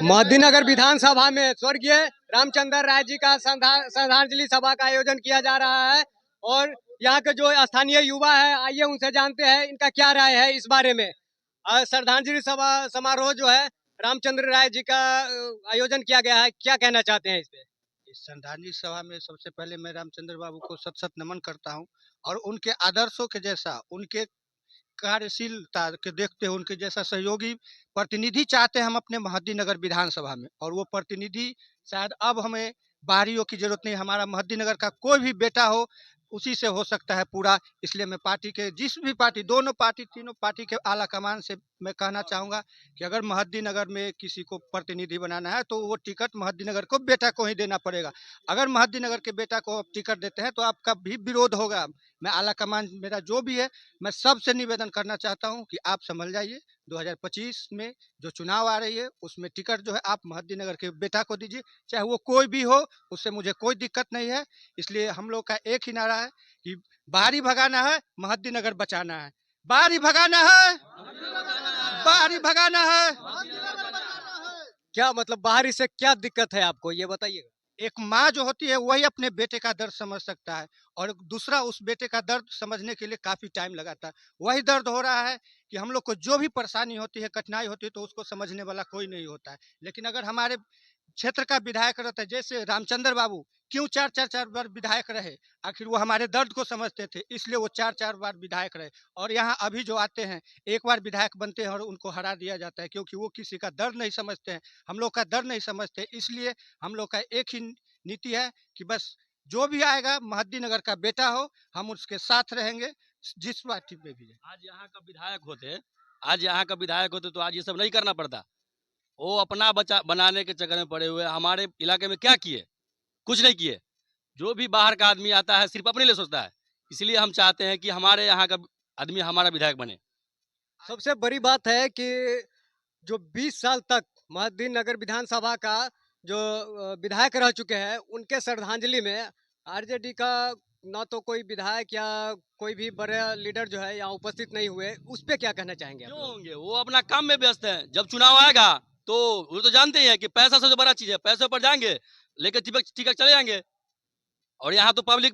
मोहद्दीनगर विधानसभा में स्वर्गीय रामचंद्र राय जी का श्रद्धांजलि सभा का आयोजन किया जा रहा है और यहाँ के जो स्थानीय युवा है, आइए उनसे जानते हैं इनका क्या राय है इस बारे में। श्रद्धांजलि सभा समारोह जो है रामचंद्र राय जी का आयोजन किया गया है, क्या कहना चाहते हैं इस पे? इस श्रद्धांजलि सभा में सबसे पहले मैं रामचंद्र बाबू को शत शत नमन करता हूं और उनके आदर्शों के जैसा, उनके कार्यशीलता के देखते हुए उनके जैसा सहयोगी प्रतिनिधि चाहते हैं हम अपने मोहद्दीनगर विधानसभा में। और वो प्रतिनिधि शायद अब हमें बाहरियों की जरूरत नहीं, हमारा मोहद्दीनगर का कोई भी बेटा हो उसी से हो सकता है पूरा। इसलिए मैं पार्टी के जिस भी पार्टी, दोनों पार्टी, तीनों पार्टी के आला कमान से मैं कहना चाहूँगा कि अगर मोहद्दीनगर में किसी को प्रतिनिधि बनाना है तो वो टिकट मोहद्दीनगर को बेटा को ही देना पड़ेगा। अगर मोहद्दीनगर के बेटा को आप टिकट देते हैं तो आपका भी विरोध होगा। मैं आला कमान मेरा जो भी है, मैं सबसे निवेदन करना चाहता हूं कि आप संभल जाइए। 2025 में जो चुनाव आ रही है उसमें टिकट जो है आप मोहद्दीनगर के बेटा को दीजिए, चाहे वो कोई भी हो, उससे मुझे कोई दिक्कत नहीं है। इसलिए हम लोग का एक ही नारा है कि बाहरी भगाना है, मोहद्दीनगर बचाना है। बाहरी भगाना है, बाहरी भगाना है। क्या मतलब बाहरी से क्या दिक्कत है आपको, ये बताइएगा। एक माँ जो होती है वही अपने बेटे का दर्द समझ सकता है और दूसरा उस बेटे का दर्द समझने के लिए काफ़ी टाइम लगाता है। वही दर्द हो रहा है कि हम लोग को जो भी परेशानी होती है, कठिनाई होती है, तो उसको समझने वाला कोई नहीं होता है। लेकिन अगर हमारे क्षेत्र का विधायक रहता है जैसे रामचंद्र बाबू, क्यों चार बार विधायक रहे? आखिर वो हमारे दर्द को समझते थे, इसलिए वो चार बार विधायक रहे। और यहाँ अभी जो आते हैं एक बार विधायक बनते हैं और उनको हरा दिया जाता है, क्योंकि वो किसी का दर्द नहीं समझते हैं, हम लोग का दर्द नहीं समझते। इसलिए हम लोग का एक ही नीति है कि बस जो भी आएगा मोहद्दीनगर का बेटा हो, हम उसके साथ रहेंगे, जिस पार्टी में भी है। आज यहाँ का विधायक होते तो आज ये सब नहीं करना पड़ता। वो अपना बचा बनाने के चक्कर में पड़े हुए। हमारे इलाके में क्या किए? कुछ नहीं किए। जो भी बाहर का आदमी आता है सिर्फ अपने लिए सोचता है। इसलिए हम चाहते हैं कि हमारे यहाँ का आदमी हमारा विधायक बने। सबसे बड़ी बात है कि जो 20 साल तक मोहद्दीनगर विधानसभा का जो विधायक रह चुके हैं, उनके श्रद्धांजलि में आरजेडी का ना तो कोई विधायक या कोई भी बड़ा लीडर जो है यहाँ उपस्थित नहीं हुए, उस पे क्या कहना चाहेंगे आप? क्यों होंगे? वो अपना काम में व्यस्त हैं। जब चुनाव आएगा तो वो तो जानते ही हैं कि पैसा सबसे बड़ा चीज है। पैसे पर जाएंगे, लेकर टिकट चले जाएंगे। और यहाँ तो पब्लिक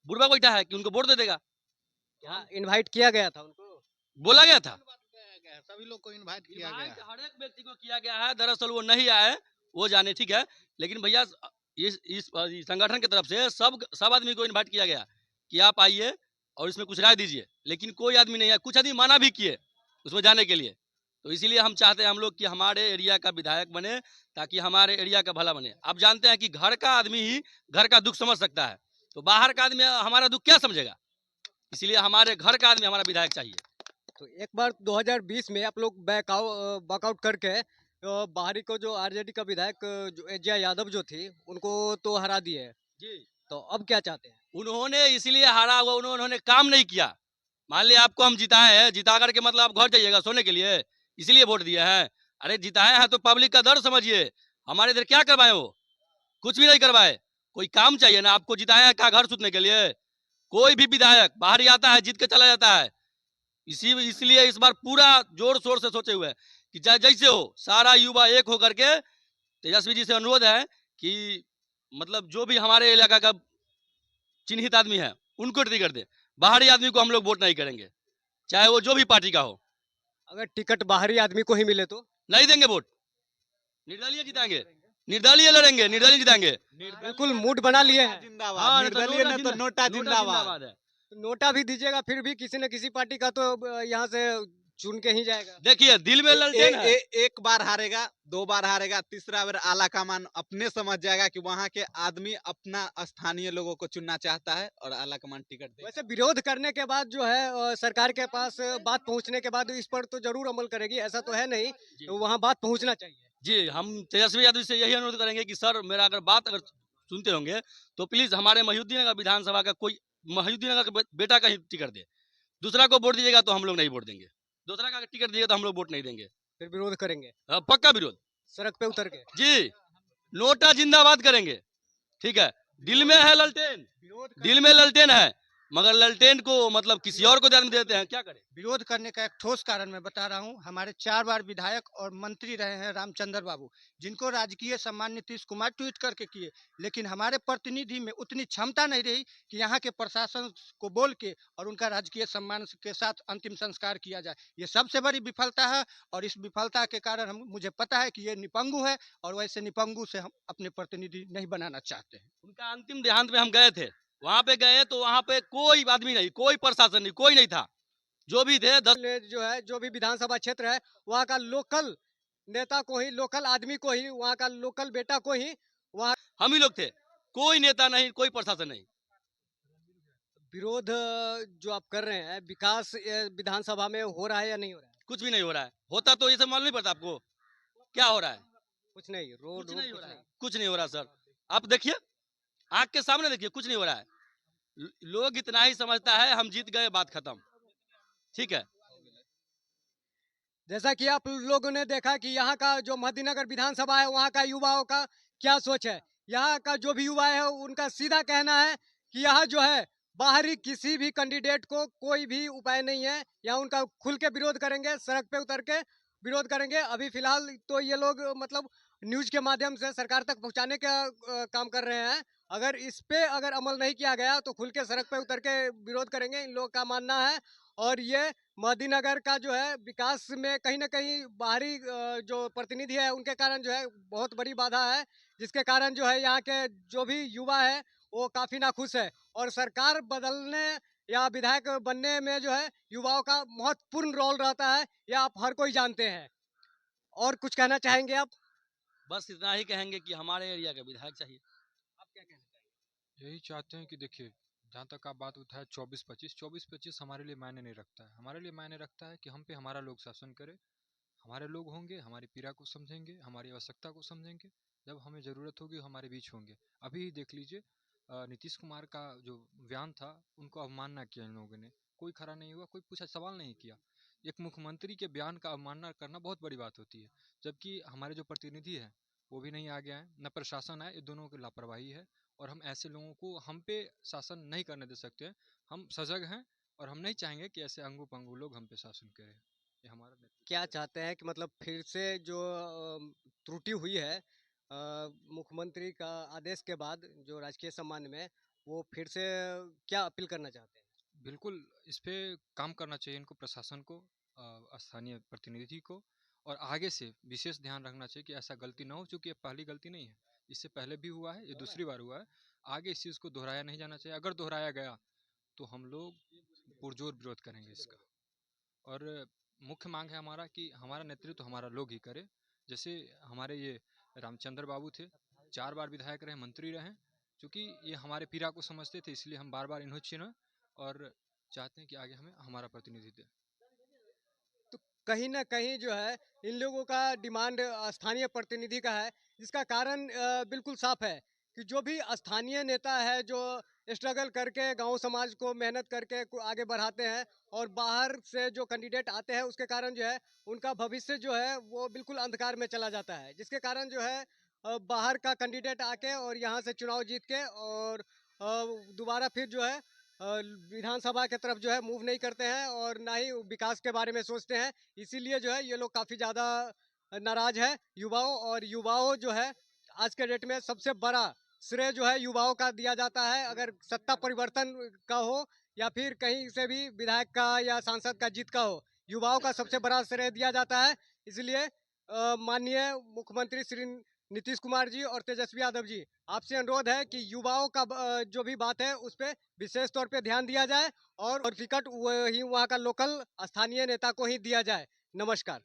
बुढ़वा बैठा है कि उनको वोट दे देगा। यहाँ इनवाइट किया गया था उनको, बोला गया था, सभी लोग को इनवाइट किया गया, हर एक व्यक्ति को किया गया है। दरअसल वो नहीं आए, वो जाने, ठीक है। लेकिन भैया इस संगठन की तरफ से सब आदमी को इनवाइट किया गया कि आप आइए और इसमें कुछ राय दीजिए। लेकिन कोई आदमी नहीं है। कुछ आदमी मना भी किए उसमें जाने के लिए। तो इसीलिए हम चाहते हैं हम लोग कि हमारे एरिया का विधायक बने, ताकि हमारे एरिया का भला बने। आप जानते हैं कि घर का आदमी ही घर का दुख समझ सकता है, तो बाहर का आदमी हमारा दुख क्या समझेगा? इसलिए हमारे घर का आदमी हमारा विधायक चाहिए। तो एक बार 2020 में आप लोग बैकआउट करके बाहरी को जो आरजेडी का विधायक जो एजिया यादव जो थी उनको तो हरा दिए जी, तो अब क्या चाहते हैं? उन्होंने इसलिए हारा हुआ, उन्होंने काम नहीं किया। मान लिया आपको हम जिताए हैं, जिता करके मतलब आप घर जाइएगा सोने के लिए, इसलिए वोट दिए हैं? अरे जिताए हैं तो पब्लिक का दर्द समझिए। हमारे इधर क्या करवाए? वो कुछ भी नहीं करवाए। कोई काम चाहिए ना आपको। जिताए हैं क्या घर सुतने के लिए? कोई भी विधायक बाहर ही आता है, जीत के चला जाता है। इसलिए इस बार पूरा जोर शोर से सोचे हुए हैं कि जैसे हो सारा युवा एक होकर के तेजस्वी जी से अनुरोध है कि मतलब जो भी हमारे इलाका का चिन्हित आदमी है उनको टिकट दे। बाहरी आदमी को हम लोग वोट नहीं करेंगे, चाहे वो जो भी पार्टी का हो। अगर टिकट बाहरी आदमी को ही मिले तो नहीं देंगे वोट। निर्दलीय जिताएंगे, निर्दलीय लड़ेंगे, निर्दलीय जिताएंगे। बिल्कुल मूड बना लिए हैं। हाँ, निर्दलीय नहीं तो नोटा जिंदाबाद है। तो नोटा भी दीजिएगा, फिर भी किसी न किसी पार्टी का तो यहाँ से चुन के ही जाएगा। देखिए दिल में ललटेन है। एक बार हारेगा, 2 बार हारेगा, तीसरा बार आला कमान अपने समझ जाएगा कि वहाँ के आदमी अपना स्थानीय लोगों को चुनना चाहता है और आला कमान टिकट देगा। वैसे विरोध करने के बाद जो है सरकार के पास बात पहुंचने के बाद इस पर तो जरूर अमल करेगी, ऐसा तो है नहीं। तो वहाँ बात पहुंचना चाहिए। जी, हम तेजस्वी यादव से यही अनुरोध करेंगे कि सर मेरा अगर बात अगर सुनते होंगे तो प्लीज हमारे मोहिउद्दीनगर विधानसभा का कोई मोहिउद्दीनगर का बेटा का ही टिकट दे। दूसरा को वोट दीजिएगा तो हम लोग नहीं वोट देंगे। दूसरा का टिकट दिएगा तो हम लोग वोट नहीं देंगे। फिर विरोध करेंगे, पक्का विरोध, सड़क पे उतर के। जी, नोटा जिंदाबाद करेंगे। ठीक है, दिल में है ललटेन, दिल में ललटेन है, मगर ललटेन को मतलब किसी और को ध्यान देते हैं, क्या करें? विरोध करने का एक ठोस कारण मैं बता रहा हूं। हमारे 4 बार विधायक और मंत्री रहे हैं रामचंद्र बाबू, जिनको राजकीय सम्मान नीतीश कुमार ट्वीट करके किए, लेकिन हमारे प्रतिनिधि में उतनी क्षमता नहीं रही कि यहाँ के प्रशासन को बोल के और उनका राजकीय सम्मान के साथ अंतिम संस्कार किया जाए। ये सबसे बड़ी विफलता है और इस विफलता के कारण मुझे पता है कि ये निपंगु है और वैसे निपंगु से हम अपने प्रतिनिधि नहीं बनाना चाहते हैं। उनका अंतिम देहांत में हम गए थे, वहां पे गए तो वहां पे कोई आदमी नहीं, कोई प्रशासन नहीं, कोई नहीं था। जो भी थे 10 जो है जो भी विधानसभा क्षेत्र है वहाँ का लोकल नेता को ही, लोकल आदमी को ही, वहाँ का लोकल बेटा को ही वहाँ हम ही लोग थे, कोई नेता नहीं, कोई प्रशासन नहीं। विरोध जो आप कर रहे हैं, विकास विधानसभा में हो रहा है या नहीं हो रहा है? कुछ भी नहीं हो रहा है। होता तो ये सब मालूम नहीं पड़ता आपको क्या हो रहा है? कुछ नहीं, रोड कुछ नहीं हो कुछ रहा है, नहीं। कुछ नहीं हो रहा सर। आप देखिए, आंख के सामने देखिए, कुछ नहीं हो रहा है। लोग इतना ही समझता है हम जीत गए, बात खत्म। ठीक है, जैसा कि आप लोगों ने देखा कि यहाँ का जो महेंद्रनगर विधानसभा है वहाँ का युवाओं का क्या सोच है। यहाँ का जो भी युवा है उनका सीधा कहना है कि यहाँ जो है बाहरी किसी भी कैंडिडेट को कोई भी उपाय नहीं है, यहाँ उनका खुल के विरोध करेंगे, सड़क पे उतर के विरोध करेंगे। अभी फिलहाल तो ये लोग मतलब न्यूज के माध्यम से सरकार तक पहुंचाने का काम कर रहे हैं। अगर इस पे अगर अमल नहीं किया गया तो खुल के सड़क पे उतर के विरोध करेंगे, इन लोगों का मानना है। और ये महेंद्रनगर का जो है विकास में कहीं ना कहीं बाहरी जो प्रतिनिधि है उनके कारण जो है बहुत बड़ी बाधा है, जिसके कारण जो है यहाँ के जो भी युवा है वो काफी नाखुश है। और सरकार बदलने या विधायक बनने में जो है युवाओं का महत्वपूर्ण रोल रहता है, यह आप हर कोई जानते हैं। और कुछ कहना चाहेंगे आप? बस इतना ही कहेंगे कि हमारे एरिया का विधायक चाहिए। आप क्या कहना चाहेंगे? यही चाहते हैं कि देखिए, जहाँ तक आप बात उठाए 24-25 हमारे लिए मायने नहीं रखता है। हमारे लिए मायने रखता है कि हम पे हमारा लोग शासन करे, हमारे लोग होंगे, हमारी पीड़ा को समझेंगे, हमारी आवश्यकता को समझेंगे, जब हमें ज़रूरत होगी हमारे बीच होंगे। अभी देख लीजिए, नीतीश कुमार का जो बयान था उनको अवमानना किया इन लोगों ने, कोई खड़ा नहीं हुआ, कोई पूछा सवाल नहीं किया। एक मुख्यमंत्री के बयान का अवमानना करना बहुत बड़ी बात होती है, जबकि हमारे जो प्रतिनिधि हैं वो भी नहीं आगे आए, न प्रशासन आए, ये दोनों की लापरवाही है। और हम ऐसे लोगों को हम पे शासन नहीं करने दे सकते हैं। हम सजग हैं और हम नहीं चाहेंगे कि ऐसे अंगू पंगू लोग हम पे शासन करें। ये हमारा नेतृत्व। क्या चाहते हैं कि मतलब फिर से जो त्रुटि हुई है मुख्यमंत्री का आदेश के बाद जो राजकीय सम्मान में, वो फिर से क्या अपील करना चाहते हैं? बिल्कुल, इस पे काम करना चाहिए इनको, प्रशासन को, स्थानीय प्रतिनिधि को, और आगे से विशेष ध्यान रखना चाहिए कि ऐसा गलती ना हो, क्योंकि ये पहली गलती नहीं है, इससे पहले भी हुआ है, ये दूसरी बार हुआ है। आगे इस चीज़ को दोहराया नहीं जाना चाहिए। अगर दोहराया गया तो हम लोग पुरजोर विरोध करेंगे इसका। और मुख्य मांग है हमारा कि हमारा नेतृत्व हमारा लोग ही करे। जैसे हमारे ये रामचंद्र बाबू थे, 4 बार विधायक रहे, मंत्री रहे, क्योंकि ये हमारे पीड़ा को समझते थे, इसलिए हम बार बार इन्हें चुने और चाहते हैं कि आगे हमें हमारा प्रतिनिधि दें। तो कहीं ना कहीं जो है इन लोगों का डिमांड स्थानीय प्रतिनिधि का है, जिसका कारण बिल्कुल साफ है कि जो भी स्थानीय नेता है जो स्ट्रगल करके गांव समाज को मेहनत करके आगे बढ़ाते हैं, और बाहर से जो कैंडिडेट आते हैं उसके कारण जो है उनका भविष्य जो है वो बिल्कुल अंधकार में चला जाता है, जिसके कारण जो है बाहर का कैंडिडेट आके और यहाँ से चुनाव जीत के और दोबारा फिर जो है विधानसभा के तरफ जो है मूव नहीं करते हैं और ना ही विकास के बारे में सोचते हैं। इसीलिए जो है ये लोग काफ़ी ज़्यादा नाराज है युवाओं, और युवाओं जो है आज के डेट में सबसे बड़ा श्रेय जो है युवाओं का दिया जाता है। अगर सत्ता परिवर्तन का हो या फिर कहीं से भी विधायक का या सांसद का जीत का हो, युवाओं का सबसे बड़ा श्रेय दिया जाता है। इसलिए माननीय मुख्यमंत्री श्री नीतीश कुमार जी और तेजस्वी यादव जी, आपसे अनुरोध है कि युवाओं का जो भी बात है उस पर विशेष तौर पे ध्यान दिया जाए और टिकट वही वहाँ का लोकल स्थानीय नेता को ही दिया जाए। नमस्कार।